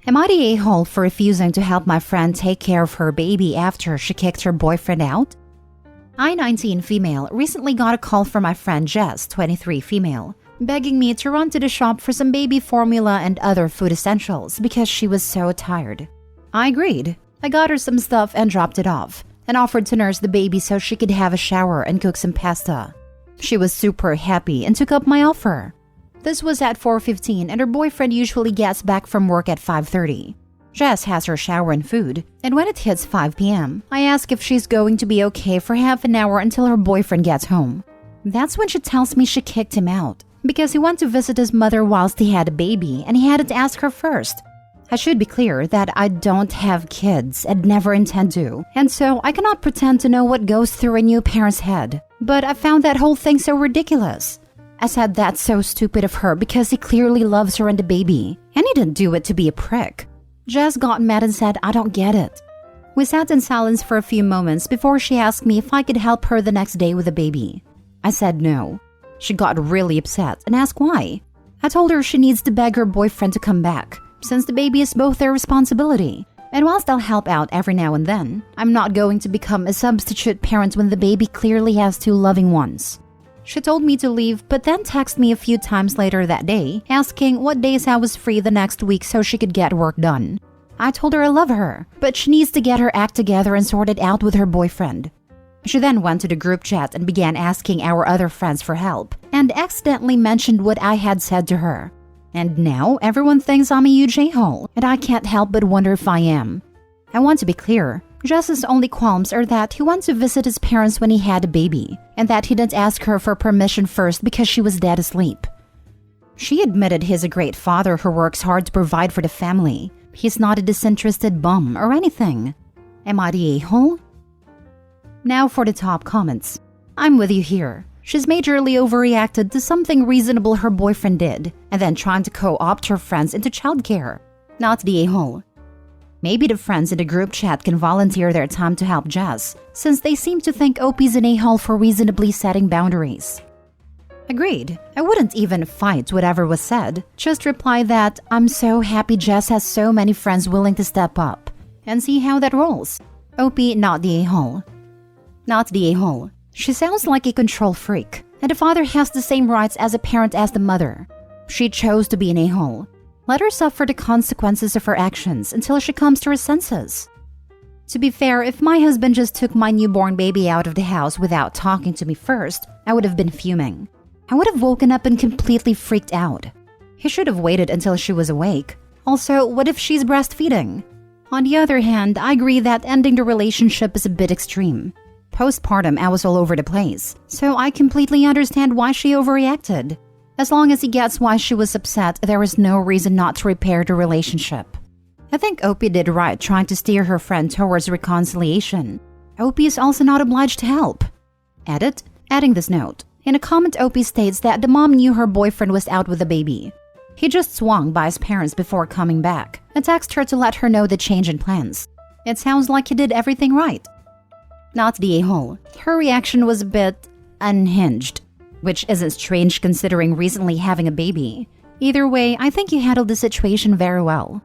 Am I the a-hole for refusing to help my friend take care of her baby after she kicked her boyfriend out? I, 19 female, recently got a call from my friend Jess, 23 female, begging me to run to the shop for some baby formula and other food essentials because she was so tired. I agreed. I got her some stuff and dropped it off, and offered to nurse the baby so she could have a shower and cook some pasta. She was super happy and took up my offer. This was at 4:15 and her boyfriend usually gets back from work at 5:30. Jess has her shower and food, and when it hits 5 p.m., I ask if she's going to be okay for half an hour until her boyfriend gets home. That's when she tells me she kicked him out because he went to visit his mother whilst he had a baby and he hadn't asked her first. I should be clear that I don't have kids and never intend to, and so I cannot pretend to know what goes through a new parent's head. But I found that whole thing so ridiculous. I said that's so stupid of her because he clearly loves her and the baby, and he didn't do it to be a prick. Jess got mad and said I don't get it. We sat in silence for a few moments before she asked me if I could help her the next day with the baby. I said no. She got really upset and asked why. I told her she needs to beg her boyfriend to come back, since the baby is both their responsibility. And whilst I'll help out every now and then, I'm not going to become a substitute parent when the baby clearly has two loving ones. She told me to leave, but then texted me a few times later that day, asking what days I was free the next week so she could get work done. I told her I love her, but she needs to get her act together and sort it out with her boyfriend. She then went to the group chat and began asking our other friends for help, and accidentally mentioned what I had said to her. And now everyone thinks I'm a huge a-hole, and I can't help but wonder if I am. I want to be clear. Jess's only qualms are that he went to visit his parents when he had a baby, and that he didn't ask her for permission first because she was dead asleep. She admitted he's a great father who works hard to provide for the family. He's not a disinterested bum or anything. Am I the a-hole? Now for the top comments. I'm with you here. She's majorly overreacted to something reasonable her boyfriend did, and then trying to co-opt her friends into childcare. Not the a-hole. Maybe the friends in the group chat can volunteer their time to help Jess, since they seem to think Opie's an a-hole for reasonably setting boundaries. Agreed. I wouldn't even fight whatever was said. Just reply that I'm so happy Jess has so many friends willing to step up, and see how that rolls. Opie, not the a-hole. Not the a-hole. She sounds like a control freak, and the father has the same rights as a parent as the mother. She chose to be an a-hole. Let her suffer the consequences of her actions until she comes to her senses. To be fair, if my husband just took my newborn baby out of the house without talking to me first, I would have been fuming. I would have woken up and completely freaked out. He should have waited until she was awake. Also, what if she's breastfeeding? On the other hand, I agree that ending the relationship is a bit extreme. Postpartum, I was all over the place, so I completely understand why she overreacted. As long as he gets why she was upset, there is no reason not to repair the relationship. I think Opie did right trying to steer her friend towards reconciliation. Opie is also not obliged to help. Edit, adding this note. In a comment, Opie states that the mom knew her boyfriend was out with the baby. He just swung by his parents before coming back and texted her to let her know the change in plans. It sounds like he did everything right. Not the a-hole. Her reaction was a bit unhinged, which isn't strange considering recently having a baby. Either way, I think you handled the situation very well.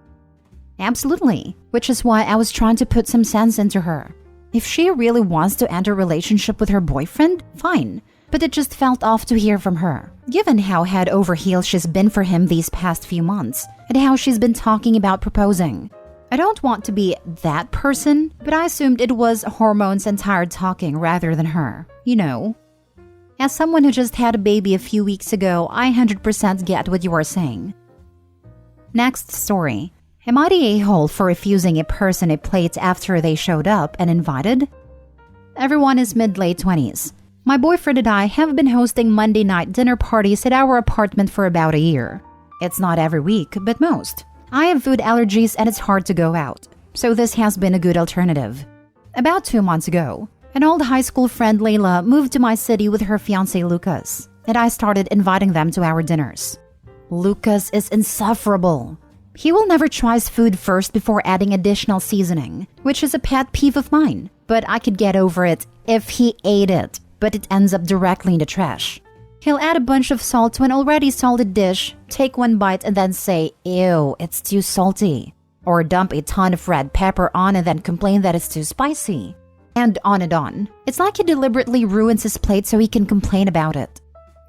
Absolutely, which is why I was trying to put some sense into her. If she really wants to end a relationship with her boyfriend, fine, but it just felt off to hear from her, given how head over heels she's been for him these past few months, and how she's been talking about proposing. I don't want to be that person, but I assumed it was hormones and tired talking rather than her, you know. As someone who just had a baby a few weeks ago, I 100% get what you are saying. Next story. Am I the a-hole for refusing a person a plate after they showed up and invited? Everyone is mid-late 20s. My boyfriend and I have been hosting Monday night dinner parties at our apartment for about a year. It's not every week, but most. I have food allergies and it's hard to go out, so this has been a good alternative. About 2 months ago, an old high school friend, Layla, moved to my city with her fiancé, Lucas, and I started inviting them to our dinners. Lucas is insufferable. He will never try his food first before adding additional seasoning, which is a pet peeve of mine, but I could get over it if he ate it, but it ends up directly in the trash. He'll add a bunch of salt to an already salted dish, take one bite, and then say, "Ew, it's too salty." or dump a ton of red pepper on and then complain that it's too spicy. And on and on. It's like he deliberately ruins his plate so he can complain about it.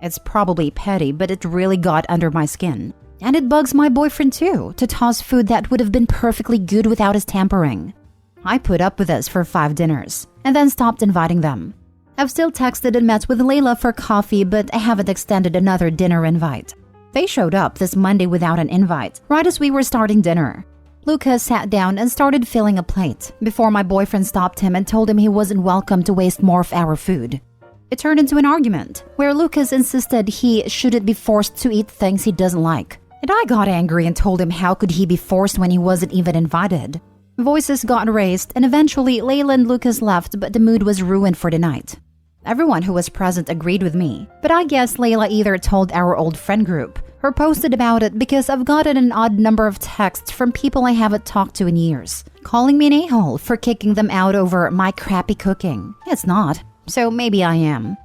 It's probably petty, but it really got under my skin. And it bugs my boyfriend too, to toss food that would have been perfectly good without his tampering. I put up with this for 5 dinners, and then stopped inviting them. I've still texted and met with Layla for coffee, but I haven't extended another dinner invite. They showed up this Monday without an invite, right as we were starting dinner. Lucas sat down and started filling a plate, before my boyfriend stopped him and told him he wasn't welcome to waste more of our food. It turned into an argument, where Lucas insisted he shouldn't be forced to eat things he doesn't like. And I got angry and told him how could he be forced when he wasn't even invited. Voices got raised, and eventually Layla and Lucas left, but the mood was ruined for the night. Everyone who was present agreed with me, but I guess Layla either told our old friend group or posted about it because I've gotten an odd number of texts from people I haven't talked to in years, calling me an a-hole for kicking them out over my crappy cooking. It's not, so maybe I am.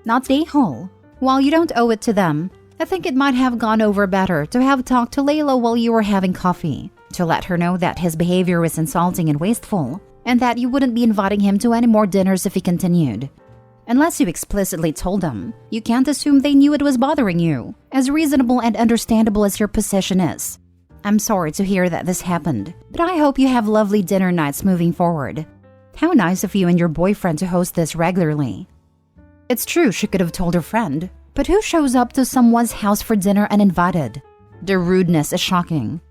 Not the a-hole. While you don't owe it to them, I think it might have gone over better to have talked to Layla while you were having coffee, to let her know that his behavior was insulting and wasteful, and that you wouldn't be inviting him to any more dinners if he continued. Unless you explicitly told them, you can't assume they knew it was bothering you, as reasonable and understandable as your position is. I'm sorry to hear that this happened, but I hope you have lovely dinner nights moving forward. How nice of you and your boyfriend to host this regularly. It's true she could have told her friend, but who shows up to someone's house for dinner uninvited? The rudeness is shocking.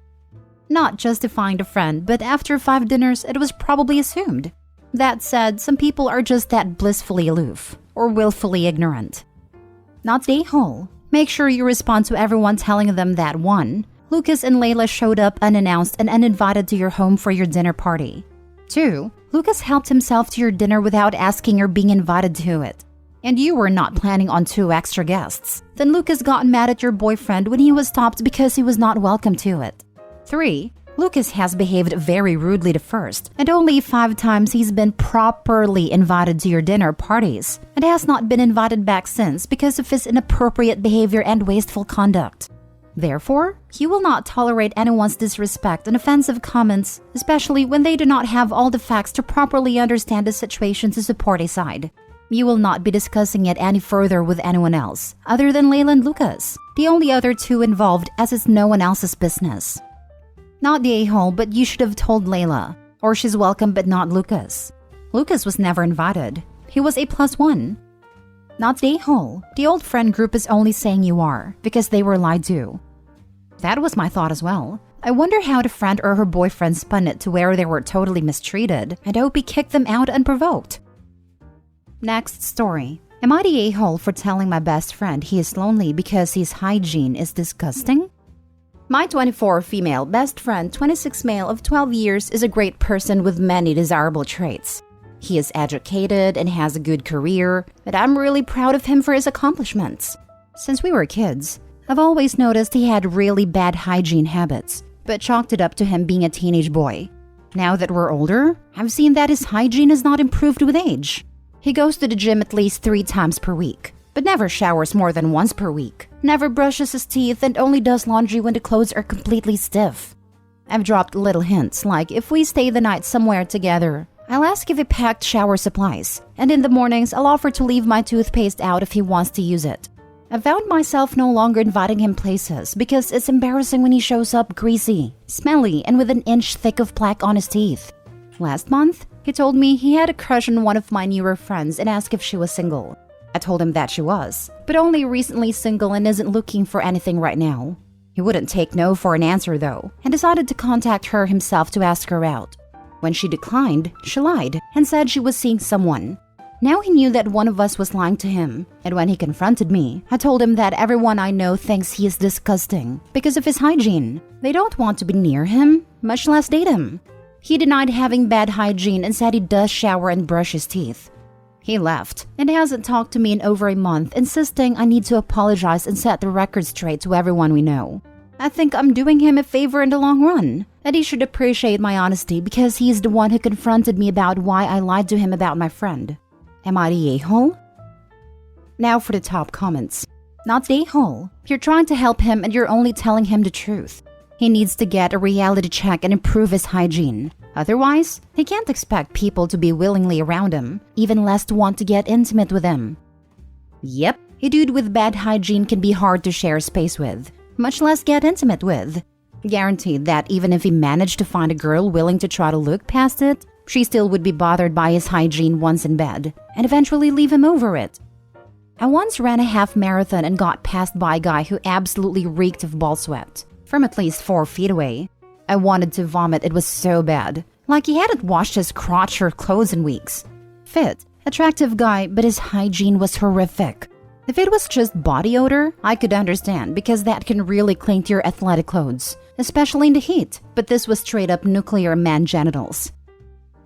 Not justifying the friend, but after 5 dinners, it was probably assumed. That said, some people are just that blissfully aloof, or willfully ignorant. Not the a-hole. Make sure you respond to everyone telling them that 1. Lucas and Layla showed up unannounced and uninvited to your home for your dinner party. 2. Lucas helped himself to your dinner without asking or being invited to it. And you were not planning on 2 extra guests. Then Lucas got mad at your boyfriend when he was stopped because he was not welcome to it. 3. Lucas has behaved very rudely to first, and only 5 times he's been properly invited to your dinner parties, and has not been invited back since because of his inappropriate behavior and wasteful conduct. Therefore, you will not tolerate anyone's disrespect and offensive comments, especially when they do not have all the facts to properly understand the situation to support a side. You will not be discussing it any further with anyone else, other than Layla and Lucas, the only other 2 involved, as it's no one else's business. Not the a-hole, but you should have told Layla, or she's welcome but not Lucas. Lucas was never invited. He was a +1. Not the a-hole. The old friend group is only saying you are, because they were lied to. That was my thought as well. I wonder how the friend or her boyfriend spun it to where they were totally mistreated, and hope he kicked them out unprovoked. Next story. Am I the a-hole for telling my best friend he is lonely because his hygiene is disgusting? My 24 female best friend, 26 male of 12 years, is a great person with many desirable traits. He is educated and has a good career, but I'm really proud of him for his accomplishments. Since we were kids, I've always noticed he had really bad hygiene habits, but chalked it up to him being a teenage boy. Now that we're older, I've seen that his hygiene has not improved with age. He goes to the gym at least 3 times per week, but never showers more than once per week, never brushes his teeth, and only does laundry when the clothes are completely stiff. I've dropped little hints like if we stay the night somewhere together, I'll ask if he packed shower supplies, and in the mornings I'll offer to leave my toothpaste out if he wants to use it. I found myself no longer inviting him places because it's embarrassing when he shows up greasy, smelly, and with an inch thick of plaque on his teeth. Last month, he told me he had a crush on one of my newer friends and asked if she was single. I told him that she was, but only recently single and isn't looking for anything right now. He wouldn't take no for an answer though, and decided to contact her himself to ask her out. When she declined, she lied and said she was seeing someone. Now he knew that one of us was lying to him, and when he confronted me, I told him that everyone I know thinks he is disgusting because of his hygiene. They don't want to be near him, much less date him. He denied having bad hygiene and said he does shower and brush his teeth. He left and hasn't talked to me in over a month, insisting I need to apologize and set the record straight to everyone we know. I think I'm doing him a favor in the long run, and he should appreciate my honesty because he's the one who confronted me about why I lied to him about my friend. Am I the a-hole? Now for the top comments. Not the a-hole. You're trying to help him and you're only telling him the truth. He needs to get a reality check and improve his hygiene. Otherwise, he can't expect people to be willingly around him, even less to want to get intimate with him. Yep, a dude with bad hygiene can be hard to share space with, much less get intimate with. Guaranteed that even if he managed to find a girl willing to try to look past it, she still would be bothered by his hygiene once in bed, and eventually leave him over it. I once ran a half marathon and got passed by a guy who absolutely reeked of ball sweat, from at least 4 feet away. I wanted to vomit, it was so bad. Like he hadn't washed his crotch or clothes in weeks. Fit, attractive guy, but his hygiene was horrific. If it was just body odor, I could understand because that can really cling to your athletic clothes, especially in the heat, but this was straight up nuclear man genitals.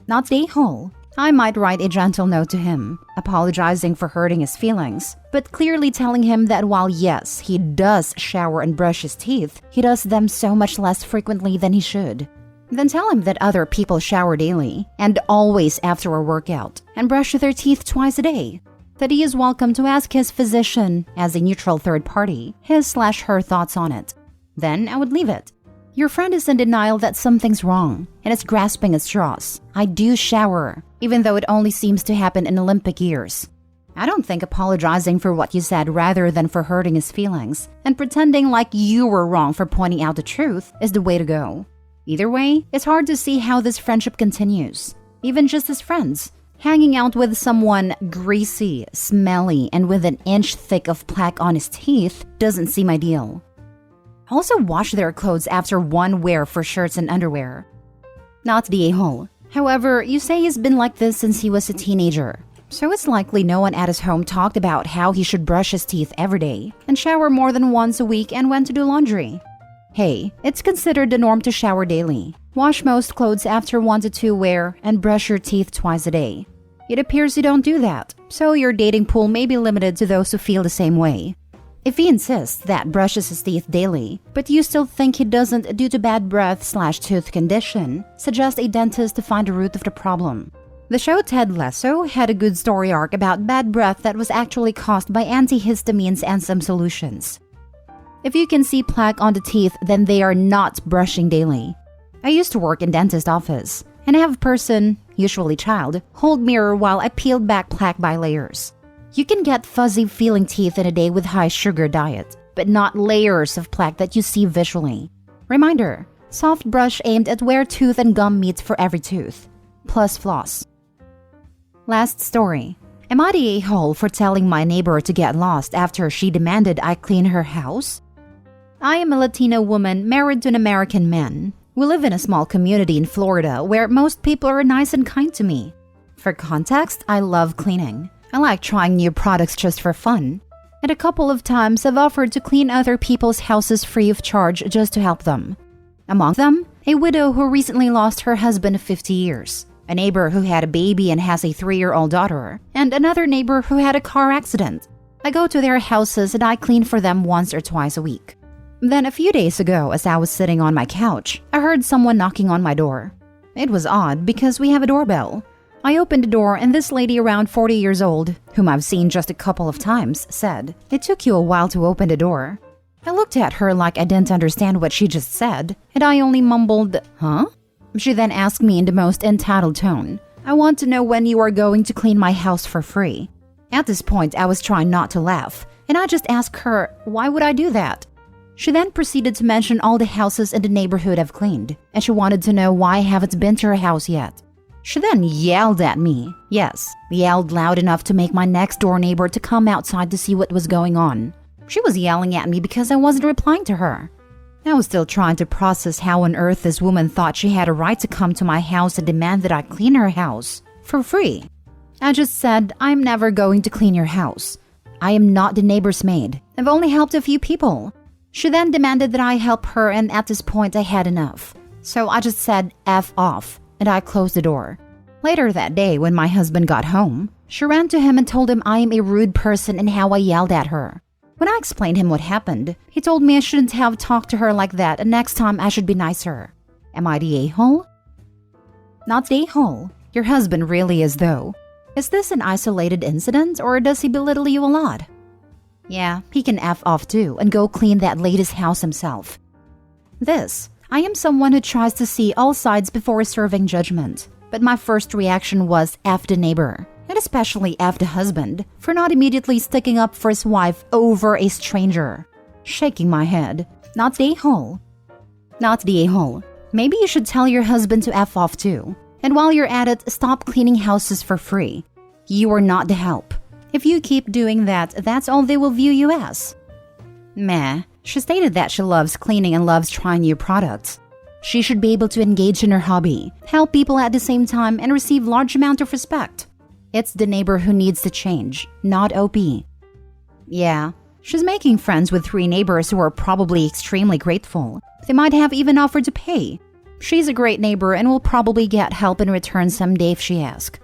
Not the a-hole. I might write a gentle note to him, apologizing for hurting his feelings, but clearly telling him that while yes, he does shower and brush his teeth, he does them so much less frequently than he should. Then tell him that other people shower daily, and always after a workout, and brush their teeth twice a day. That he is welcome to ask his physician, as a neutral third party, his/her thoughts on it. Then I would leave it. Your friend is in denial that something's wrong, and is grasping at straws. I do shower, even though it only seems to happen in Olympic years. I don't think apologizing for what you said rather than for hurting his feelings, and pretending like you were wrong for pointing out the truth, is the way to go. Either way, it's hard to see how this friendship continues, even just as friends. Hanging out with someone greasy, smelly, and with an inch thick of plaque on his teeth doesn't seem ideal. Also wash their clothes after one wear for shirts and underwear. Not the a-hole. However, you say he's been like this since he was a teenager. So it's likely no one at his home talked about how he should brush his teeth every day and shower more than once a week and when to do laundry. Hey, it's considered the norm to shower daily. Wash most clothes after 1 to 2 wear and brush your teeth twice a day. It appears you don't do that, so your dating pool may be limited to those who feel the same way. If he insists that brushes his teeth daily, but you still think he doesn't due to bad breath/tooth condition, suggest a dentist to find the root of the problem. The show Ted Lasso had a good story arc about bad breath that was actually caused by antihistamines and some solutions. If you can see plaque on the teeth, then they are not brushing daily. I used to work in dentist office, and I have a person, usually child, hold mirror while I peeled back plaque by layers. You can get fuzzy feeling teeth in a day with high sugar diet, but not layers of plaque that you see visually. Reminder, soft brush aimed at where tooth and gum meet for every tooth. Plus floss. Last story. Am I the a-hole for telling my neighbor to get lost after she demanded I clean her house? I am a Latina woman married to an American man. We live in a small community in Florida where most people are nice and kind to me. For context, I love cleaning. I like trying new products just for fun. And a couple of times I've offered to clean other people's houses free of charge just to help them. Among them, a widow who recently lost her husband of 50 years, a neighbor who had a baby and has a 3-year-old daughter, and another neighbor who had a car accident. I go to their houses and I clean for them once or twice a week. Then a few days ago, as I was sitting on my couch, I heard someone knocking on my door. It was odd because we have a doorbell. I opened the door and this lady around 40 years old, whom I've seen just a couple of times, said, "It took you a while to open the door." I looked at her like I didn't understand what she just said, and I only mumbled, "Huh?" She then asked me in the most entitled tone, "I want to know when you are going to clean my house for free." At this point, I was trying not to laugh, and I just asked her, "Why would I do that?" She then proceeded to mention all the houses in the neighborhood I've cleaned, and she wanted to know why I haven't been to her house yet. She then yelled at me. Yes, yelled loud enough to make my next door neighbor to come outside to see what was going on. She was yelling at me because I wasn't replying to her. I was still trying to process how on earth this woman thought she had a right to come to my house and demand that I clean her house for free. I just said, "I'm never going to clean your house. I am not the neighbor's maid. I've only helped a few people." She then demanded that I help her, and at this point I had enough. So I just said, "F off," and I closed the door. Later that day, when my husband got home, she ran to him and told him I am a rude person and how I yelled at her. When I explained him what happened, he told me I shouldn't have talked to her like that and next time I should be nicer. Am I the a-hole? Not the a-hole. Your husband really is, though. Is this an isolated incident, or does he belittle you a lot? Yeah, he can F off too and go clean that lady's house himself. I am someone who tries to see all sides before reserving judgment. But my first reaction was F the neighbor, and especially F the husband, for not immediately sticking up for his wife over a stranger. Shaking my head. Not the a-hole. Maybe you should tell your husband to F off too. And while you're at it, stop cleaning houses for free. You are not the help. If you keep doing that, that's all they will view you as. Meh. She stated that she loves cleaning and loves trying new products. She should be able to engage in her hobby, help people at the same time, and receive large amount of respect. It's the neighbor who needs to change, not OP. Yeah, she's making friends with 3 neighbors who are probably extremely grateful. They might have even offered to pay. She's a great neighbor and will probably get help in return someday if she asks.